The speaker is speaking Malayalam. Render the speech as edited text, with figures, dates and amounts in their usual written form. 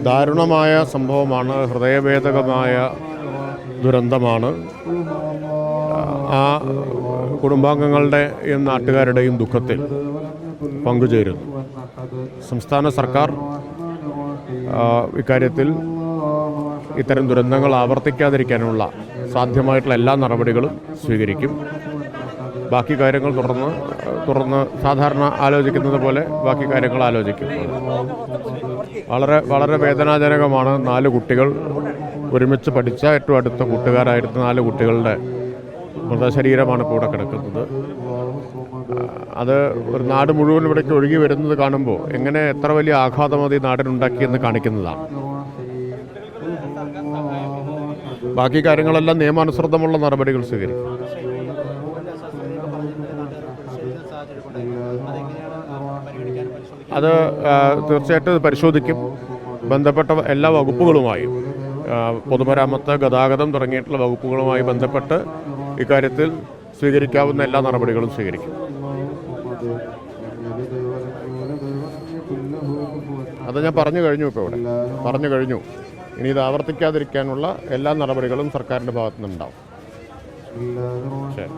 ദാരുണമായ സംഭവമാണ്, ഹൃദയഭേദകമായ ദുരന്തമാണ്. ആ കുടുംബാംഗങ്ങളുടെയും നാട്ടുകാരുടെയും ദുഃഖത്തിൽ പങ്കുചേരുന്നു. സംസ്ഥാന സർക്കാർ ഇക്കാര്യത്തിൽ ഇത്തരം ദുരന്തങ്ങൾ ആവർത്തിക്കാതിരിക്കാനുള്ള സാധ്യമായിട്ടുള്ള എല്ലാ നടപടികളും സ്വീകരിക്കും. ബാക്കി കാര്യങ്ങൾ തുടർന്ന് സാധാരണ ആലോചിക്കുന്നത് പോലെ ബാക്കി കാര്യങ്ങൾ ആലോചിക്കും. വളരെ വേദനാജനകമാണ്. 4 കുട്ടികൾ ഒരുമിച്ച് പഠിച്ച ഏറ്റവും അടുത്ത കൂട്ടുകാരായിരുന്ന 4 കുട്ടികളുടെ മൃതശരീരമാണ് ഇപ്പോൾ ഇവിടെ കിടക്കുന്നത്. അത് ഒരു നാട് മുഴുവൻ ഇവിടേക്ക് ഒഴുകി വരുന്നത് കാണുമ്പോൾ എങ്ങനെ എത്ര വലിയ ആഘാതം അത് ഈ നാടിനുണ്ടാക്കിയെന്ന് കാണിക്കുന്നതാണ്. ബാക്കി കാര്യങ്ങളെല്ലാം നിയമാനുസൃതമുള്ള നടപടികൾ സ്വീകരിക്കും. അത് തീർച്ചയായിട്ടും പരിശോധിക്കും. ബന്ധപ്പെട്ട എല്ലാ വകുപ്പുകളുമായും, പൊതുമരാമത്ത്, ഗതാഗതം തുടങ്ങിയിട്ടുള്ള വകുപ്പുകളുമായി ബന്ധപ്പെട്ട് ഇക്കാര്യത്തിൽ സ്വീകരിക്കാവുന്ന എല്ലാ നടപടികളും സ്വീകരിക്കും. അത് ഞാൻ പറഞ്ഞു കഴിഞ്ഞു. ഇപ്പോൾ ഇവിടെ പറഞ്ഞു കഴിഞ്ഞു. ഇനി ഇത് ആവർത്തിക്കാതിരിക്കാനുള്ള എല്ലാ നടപടികളും സർക്കാരിൻ്റെ ഭാഗത്തു നിന്നുണ്ടാവും. ശരി.